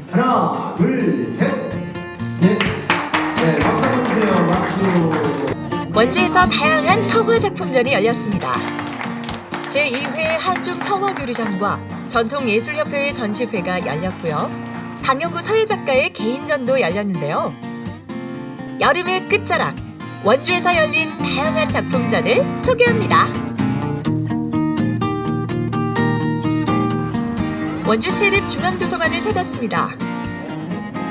하나, 둘, 셋. 네. 네, 박수 한번 주세요. 박수. 원주에서 다양한 서화 작품전이 열렸습니다. 제2회 한중 서화교류전과 전통예술협회의 전시회가 열렸고요. 강영구 서예작가의 개인전도 열렸는데요. 여름의 끝자락, 원주에서 열린 다양한 작품전을 소개합니다. 원주시립 중앙도서관을 찾았습니다.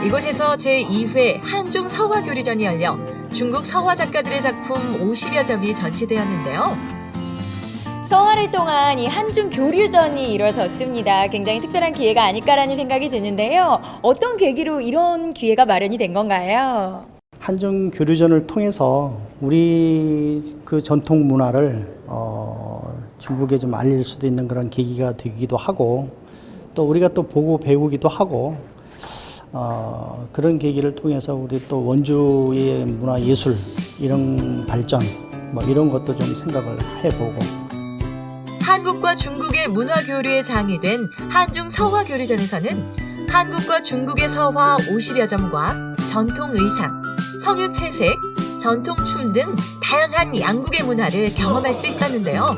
이곳에서 제2회 한중 서화교류전이 열려 중국 서화 작가들의 작품 50여 점이 전시되었는데요. 서화를 통한 이 한중 교류전이 이루어졌습니다. 굉장히 특별한 기회가 아닐까라는 생각이 드는데요. 어떤 계기로 이런 기회가 마련이 된 건가요? 한중 교류전을 통해서 우리 그 전통 문화를 중국에 좀 알릴 수도 있는 그런 계기가 되기도 하고, 또 우리가 또 보고 배우기도 하고, 그런 계기를 통해서 우리 또 원주의 문화 예술 이런 발전 뭐 이런 것도 좀 생각을 해보고. 한국과 중국의 문화 교류의 장이 된 한중 서화 교류전에서는 한국과 중국의 서화 50여 점과 전통 의상, 성유 채색, 전통 춤 등 다양한 양국의 문화를 경험할 수 있었는데요.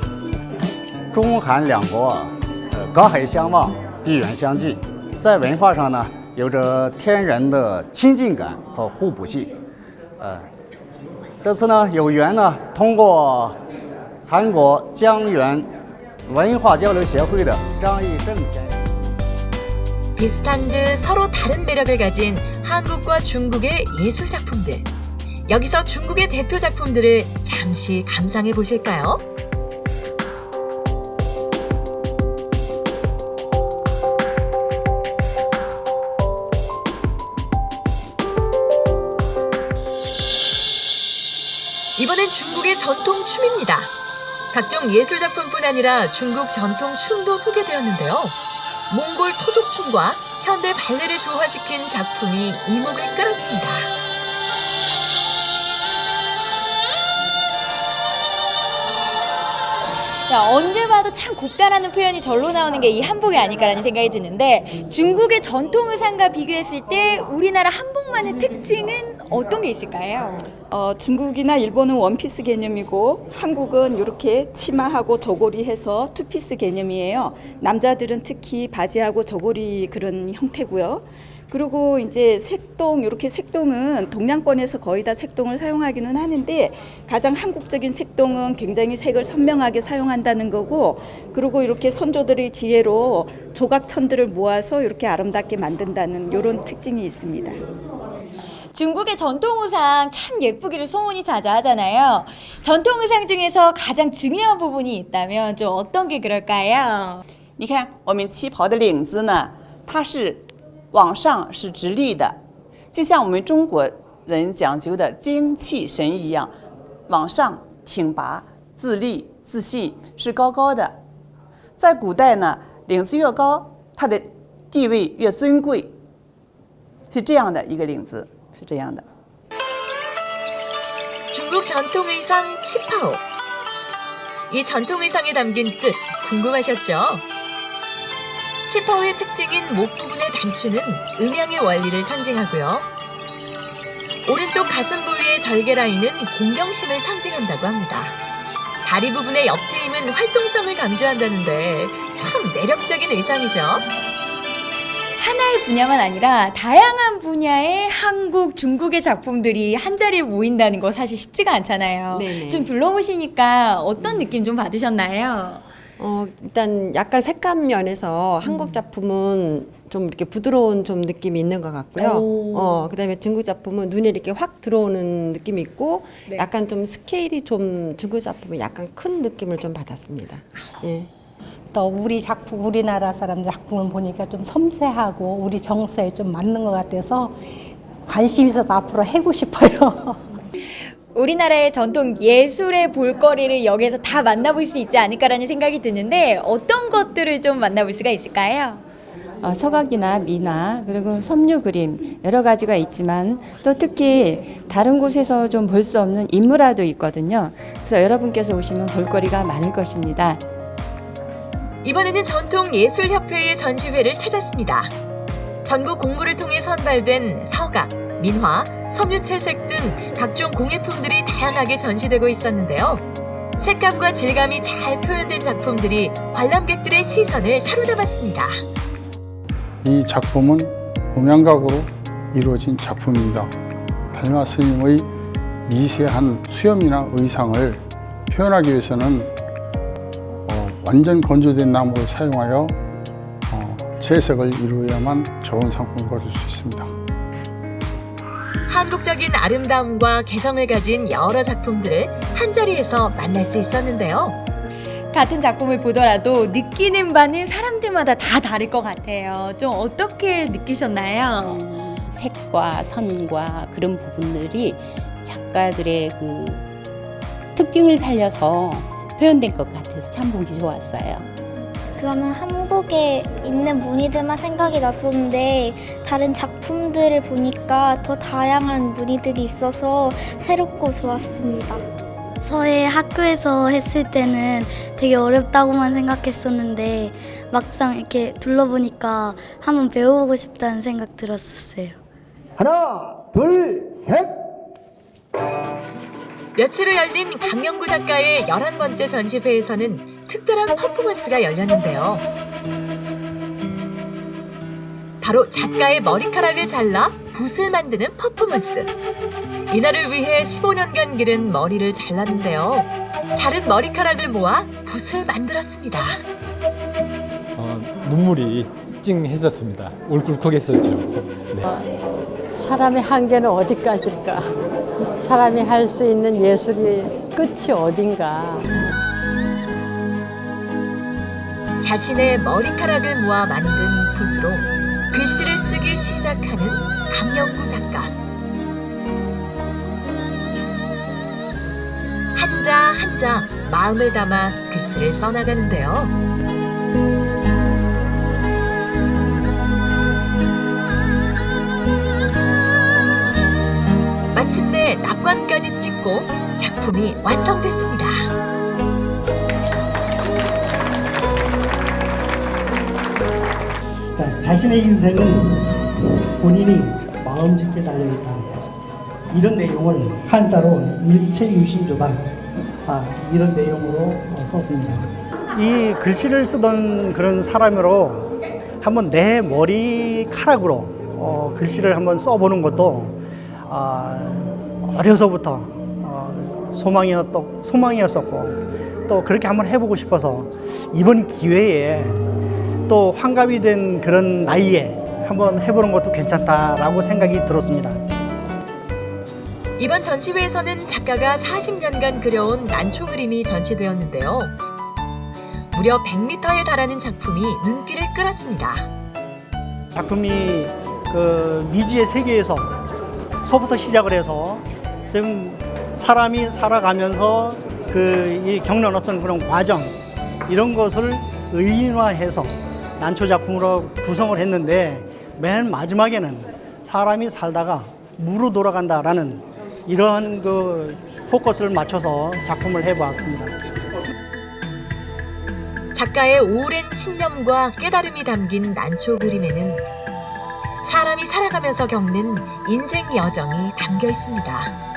中韩两国隔海相望，地缘相近，在文化上呢有着天然的亲近感和互补性。这次呢有缘呢通过韩国江源文化交流协会的张义正先生。 비슷한 듯 서로 다른 매력을 가진 한국과 중국의 예술 작품들. 여기서 중국의 대표 작품들을 잠시 감상해 보실까요? 이번엔 중국의 전통 춤입니다. 각종 예술 작품뿐 아니라 중국 전통 춤도 소개되었는데요. 몽골 토족춤과 현대 발레를 조화시킨 작품이 이목을 끌었습니다. 언제 봐도 참 곱다라는 표현이 절로 나오는 게 이 한복이 아닐까라는 생각이 드는데, 중국의 전통 의상과 비교했을 때 우리나라 한복만의 특징은 어떤 게 있을까요? 중국이나 일본은 원피스 개념이고 한국은 이렇게 치마하고 저고리 해서 투피스 개념이에요. 남자들은 특히 바지하고 저고리 그런 형태고요. 그리고 이제 색동, 이렇게 색동은 동양권에서 거의 다 색동을 사용하기는 하는데 가장 한국적인 색동은 굉장히 색을 선명하게 사용한다는 거고, 그리고 이렇게 선조들의 지혜로 조각천들을 모아서 이렇게 아름답게 만든다는 이런 특징이 있습니다. 중국의 전통 의상 참 예쁘기를 소문이 자자하잖아요. 전통 의상 중에서 가장 중요한 부분이 있다면 좀 어떤 게 그럴까요? 你看，我们旗袍的领子呢，它是往上是直立的，就像我们中国人讲究的精气神一样，往上挺拔、自立、自信，是高高的。在古代呢，领子越高，它的地位越尊贵，是这样的一个领子，是这样的。 중국 전통 의상 치파오. 이 전통 의상에 담긴 뜻 궁금하셨죠? 치파오의 특징인 목 부분의 단추는 음양의 원리를 상징하고요. 오른쪽 가슴 부위의 절개 라인은 공경심을 상징한다고 합니다. 다리 부분의 옆트임은 활동성을 강조한다는데 참 매력적인 의상이죠. 하나의 분야만 아니라 다양한 분야의 한국, 중국의 작품들이 한자리에 모인다는 거 사실 쉽지가 않잖아요. 네네. 좀 둘러보시니까 어떤 느낌 좀 받으셨나요? 일단 약간 색감 면에서 한국 작품은 좀 이렇게 부드러운 좀 느낌이 있는 것 같고요. 그다음에 중국 작품은 눈에 이렇게 확 들어오는 느낌이 있고, 네. 약간 좀 스케일이 좀 중국 작품은 약간 큰 느낌을 좀 받았습니다. 예. 또 우리 작품, 우리나라 사람 작품을 보니까 좀 섬세하고 우리 정서에 좀 맞는 것 같아서 관심 있어서 앞으로 해고 싶어요. 우리나라의 전통 예술의 볼거리를 여기에서 다 만나볼 수 있지 않을까라는 생각이 드는데, 어떤 것들을 좀 만나볼 수가 있을까요? 서각이나 미나, 그리고 섬유 그림 여러 가지가 있지만 또 특히 다른 곳에서 좀 볼 수 없는 인물화도 있거든요. 그래서 여러분께서 오시면 볼거리가 많을 것입니다. 이번에는 전통예술협회의 전시회를 찾았습니다. 전국 공모를 통해 선발된 서각, 민화, 섬유채색 등 각종 공예품들이 다양하게 전시되고 있었는데요. 색감과 질감이 잘 표현된 작품들이 관람객들의 시선을 사로잡았습니다. 이 작품은 음양각으로 이루어진 작품입니다. 달마 스님의 미세한 수염이나 의상을 표현하기 위해서는 완전 건조된 나무를 사용하여 채색을 이루어야만 좋은 상품을 거둘 수 있습니다. 한국적인 아름다움과 개성을 가진 여러 작품들을 한자리에서 만날 수 있었는데요. 같은 작품을 보더라도 느끼는 바는 사람들마다 다 다를 것 같아요. 좀 어떻게 느끼셨나요? 색과 선과 그런 부분들이 작가들의 그 특징을 살려서 표현된 것 같아서 참 보기 좋았어요. 그러면 한복에 있는 무늬들만 생각이 났었는데 다른 작품들을 보니까 더 다양한 무늬들이 있어서 새롭고 좋았습니다. 저의 학교에서 했을 때는 되게 어렵다고만 생각했었는데 막상 이렇게 둘러보니까 한번 배워보고 싶다는 생각 들었었어요. 하나, 둘, 셋. 며칠 후 열린 강영구 작가의 11번째 전시회에서는 특별한 퍼포먼스가 열렸는데요. 바로 작가의 머리카락을 잘라 붓을 만드는 퍼포먼스. 이날을 위해 15년간 기른 머리를 잘랐는데요. 자른 머리카락을 모아 붓을 만들었습니다. 눈물이 찡했었습니다. 울컥했었죠. 네. 사람의 한계는 어디까지일까? 사람이 할 수 있는 예술이 끝이 어딘가? 자신의 머리카락을 모아 만든 붓으로 글씨를 쓰기 시작하는 강영구 작가. 한자 한자 마음을 담아 글씨를 써나가는데요. 마침내 낙관까지 찍고 작품이 완성됐습니다. 자, 자신의 인생은 본인이 마음짓기에 달려있다. 이런 내용을 한자로 일체유심조다. 이런 내용으로 썼습니다. 이 글씨를 쓰던 그런 사람으로 한번 내 머리카락으로 글씨를 한번 써보는 것도 어려서부터 소망이었었고 또 그렇게 한번 해보고 싶어서 이번 기회에 또 환갑이 된 그런 나이에 한번 해보는 것도 괜찮다라고 생각이 들었습니다. 이번 전시회에서는 작가가 40년간 그려온 난초 그림이 전시되었는데요. 무려 100m에 달하는 작품이 눈길을 끌었습니다. 작품이 그 미지의 세계에서 서부터 시작을 해서 지금 사람이 살아가면서 이 겪는 어떤 그런 과정 이런 것을 의인화해서 난초 작품으로 구성을 했는데 맨 마지막에는 사람이 살다가 무로 돌아간다라는 이러한 그 포커스를 맞춰서 작품을 해보았습니다. 작가의 오랜 신념과 깨달음이 담긴 난초 그림에는 사람이 살아가면서 겪는 인생 여정이 담겨 있습니다.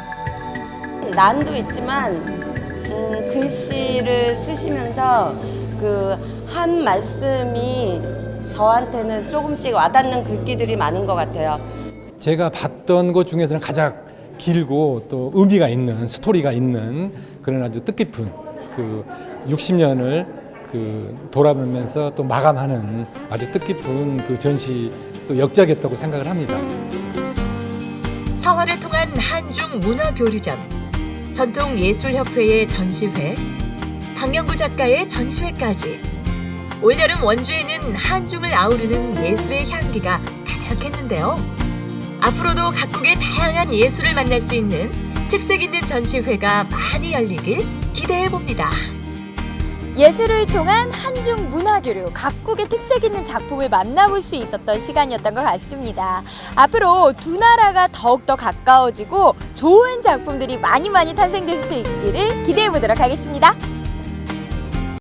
난도 있지만 글씨를 쓰시면서 그 한 말씀이 저한테는 조금씩 와닿는 글귀들이 많은 것 같아요. 제가 봤던 것 중에서는 가장 길고 또 의미가 있는 스토리가 있는 그런 아주 뜻깊은 그 60년을 그 돌아보면서 또 마감하는 아주 뜻깊은 그 전시 또 역작이었다고 생각을 합니다. 서화를 통한 한중 문화교류전, 전통예술협회의 전시회, 강영구 작가의 전시회까지 올여름 원주에는 한중을 아우르는 예술의 향기가 가득했는데요. 앞으로도 각국의 다양한 예술을 만날 수 있는 특색 있는 전시회가 많이 열리길 기대해봅니다. 예술을 통한 한중 문화교류, 각국의 특색 있는 작품을 만나볼 수 있었던 시간이었던 것 같습니다. 앞으로 두 나라가 더욱더 가까워지고 좋은 작품들이 많이 탄생될 수 있기를 기대해보도록 하겠습니다.